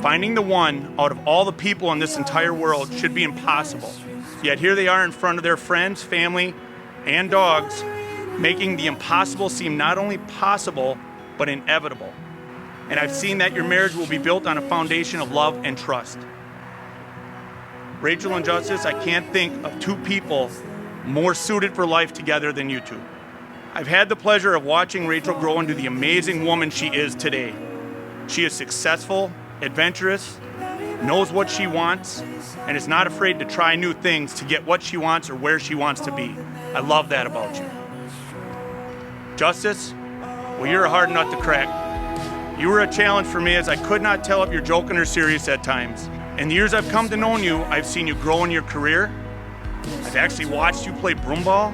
Finding the one out of all the people in this entire world should be impossible. Yet here they are in front of their friends, family, and dogs, making the impossible seem not only possible, but inevitable. And I've seen that your marriage will be built on a foundation of love and trust. Rachel and Justus, I can't think of two people more suited for life together than you two. I've had the pleasure of watching Rachel grow into the amazing woman she is today. She is successful, adventurous, knows what she wants, and is not afraid to try new things to get what she wants or where she wants to be. I love that about you. Justus, well, you're a hard nut to crack. You were a challenge for me as I could not tell if you're joking or serious at times. In the years I've come to know you, I've seen you grow in your career. I've actually watched you play broomball,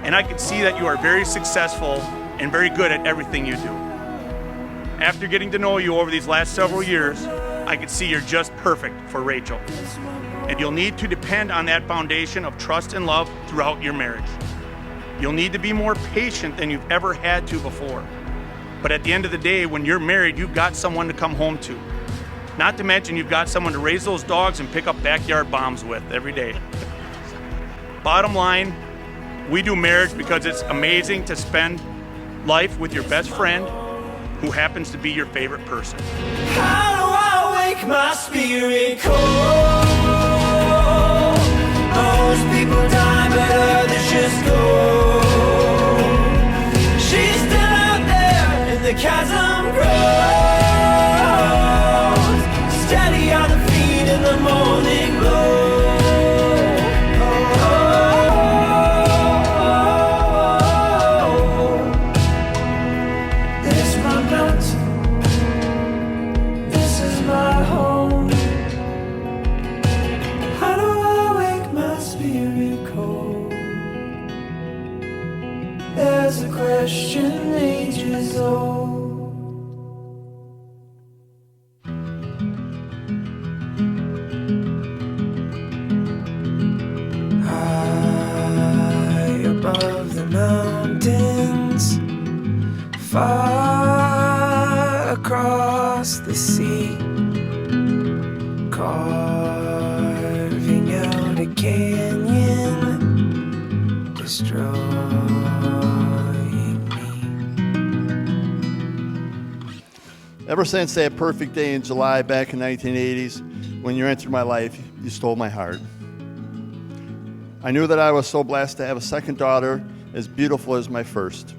and I can see that you are very successful and very good at everything you do. After getting to know you over these last several years, I can see you're just perfect for Rachel. And you'll need to depend on that foundation of trust and love throughout your marriage. You'll need to be more patient than you've ever had to before. But at the end of the day, when you're married, you've got someone to come home to. Not to mention you've got someone to raise those dogs and pick up backyard bombs with every day. Bottom line, we do marriage because it's amazing to spend life with your best friend who happens to be your favorite person. How do I wake my spirit cold? Most people die, but others just go. She's still out there, and the chasm grows. Steady on the feet in the morning glow. This is my mountain. This is my home. How do I wake my spirit cold? There's a question ages old. High above the mountains, far across the sea, carving out a canyon, destroying me. Ever since that perfect day in July back in 1980s, when you entered my life, you stole my heart. I knew that I was so blessed to have a second daughter as beautiful as my first.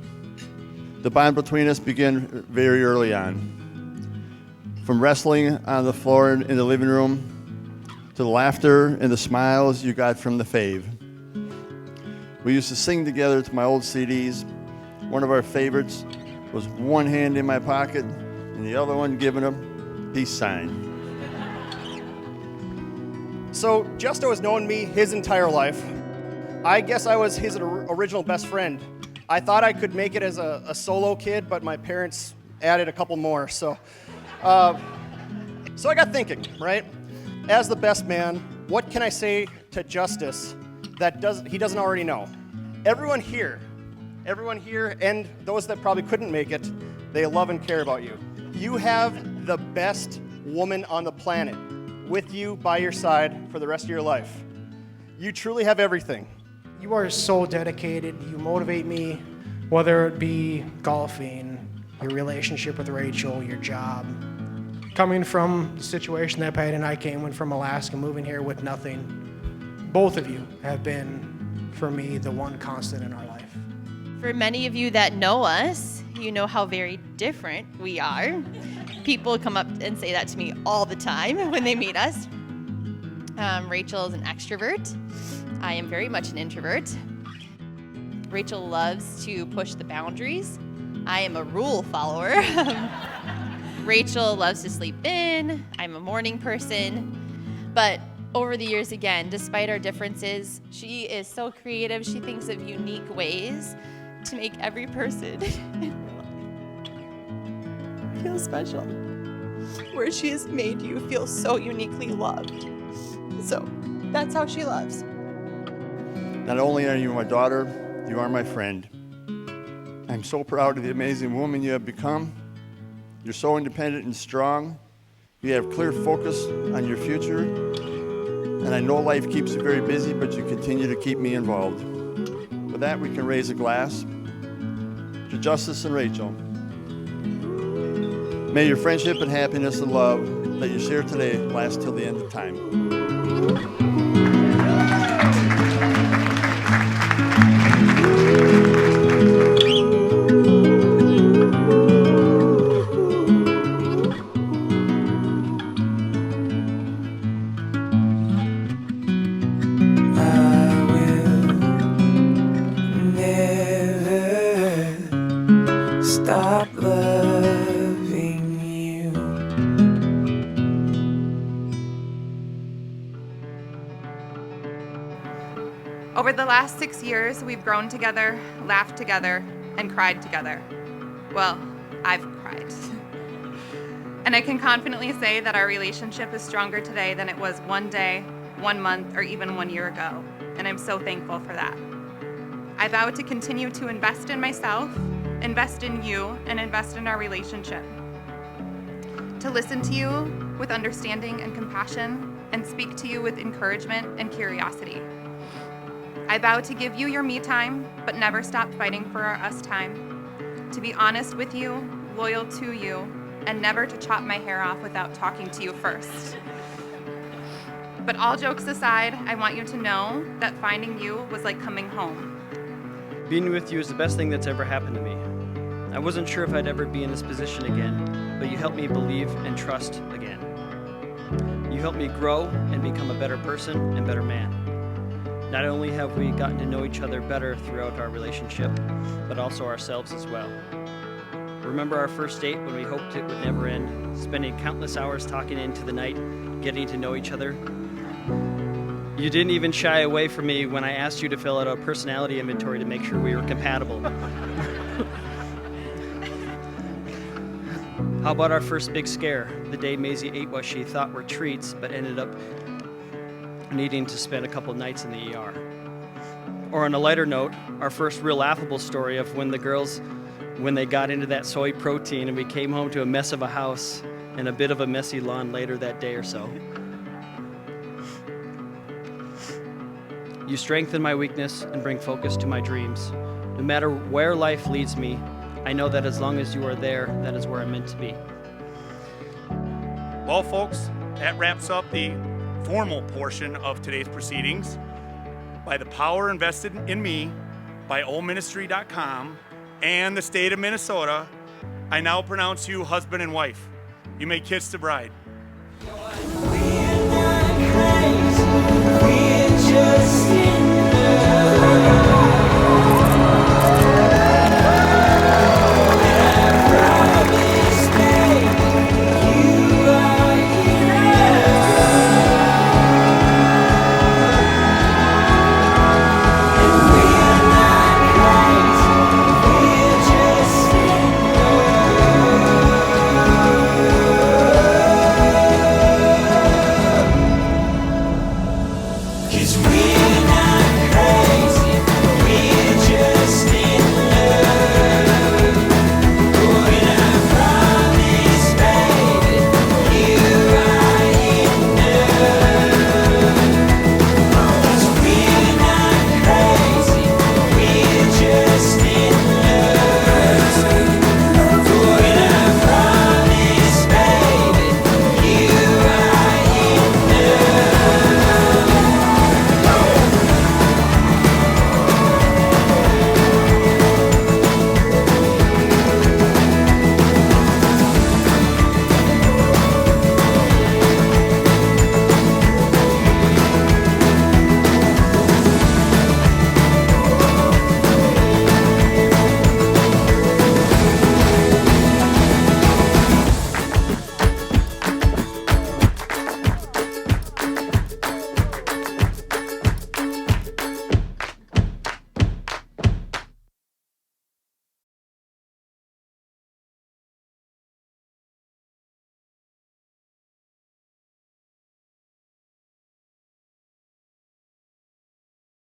The bond between us began very early on. From wrestling on the floor in the living room, to the laughter and the smiles you got from the fave. We used to sing together to my old CDs. One of our favorites was one hand in my pocket and the other one giving a peace sign. So Justo has known me his entire life. I guess I was his original best friend. I thought I could make it as a solo kid, but my parents added a couple more. So I got thinking, right? As the best man, what can I say to Justus that he doesn't already know? Everyone here, and those that probably couldn't make it, they love and care about you. You have the best woman on the planet with you by your side for the rest of your life. You truly have everything. You are so dedicated. You motivate me, whether it be golfing, your relationship with Rachel, your job. Coming from the situation that Pat and I came from Alaska, moving here with nothing, both of you have been, for me, the one constant in our life. For many of you that know us, you know how very different we are. People come up and say that to me all the time when they meet us. Rachel is an extrovert. I am very much an introvert. Rachel loves to push the boundaries. I am a rule follower. Rachel loves to sleep in. I'm a morning person. But over the years, again, despite our differences, she is so creative. She thinks of unique ways to make every person feel special, where she has made you feel so uniquely loved. So that's how she loves. Not only are you my daughter, you are my friend. I'm so proud of the amazing woman you have become. You're so independent and strong. You have clear focus on your future, and I know life keeps you very busy, but you continue to keep me involved. With that, we can raise a glass to Justus and Rachel. May your friendship and happiness and love that you share today last till the end of time. Stop loving you. Over the last 6 years, we've grown together, laughed together, and cried together. Well, I've cried. And I can confidently say that our relationship is stronger today than it was one day, 1 month, or even 1 year ago. And I'm so thankful for that. I vow to continue to invest in myself, invest in you, and invest in our relationship. To listen to you with understanding and compassion, and speak to you with encouragement and curiosity. I vow to give you your me time, but never stop fighting for our us time. To be honest with you, loyal to you, and never to chop my hair off without talking to you first. But all jokes aside, I want you to know that finding you was like coming home. Being with you is the best thing that's ever happened to me. I wasn't sure if I'd ever be in this position again, but you helped me believe and trust again. You helped me grow and become a better person and better man. Not only have we gotten to know each other better throughout our relationship, but also ourselves as well. Remember our first date when we hoped it would never end, spending countless hours talking into the night, getting to know each other? You didn't even shy away from me when I asked you to fill out a personality inventory to make sure we were compatible. How about our first big scare, the day Maisie ate what she thought were treats, but ended up needing to spend a couple nights in the ER? Or on a lighter note, our first real laughable story of when the girls, when they got into that soy protein and we came home to a mess of a house and a bit of a messy lawn later that day or so. You strengthen my weakness and bring focus to my dreams. No matter where life leads me, I know that as long as you are there, that is where I'm meant to be. Well, folks, that wraps up the formal portion of today's proceedings. By the power invested in me by oldministry.com and the state of Minnesota, I now pronounce you husband and wife. You may kiss the bride.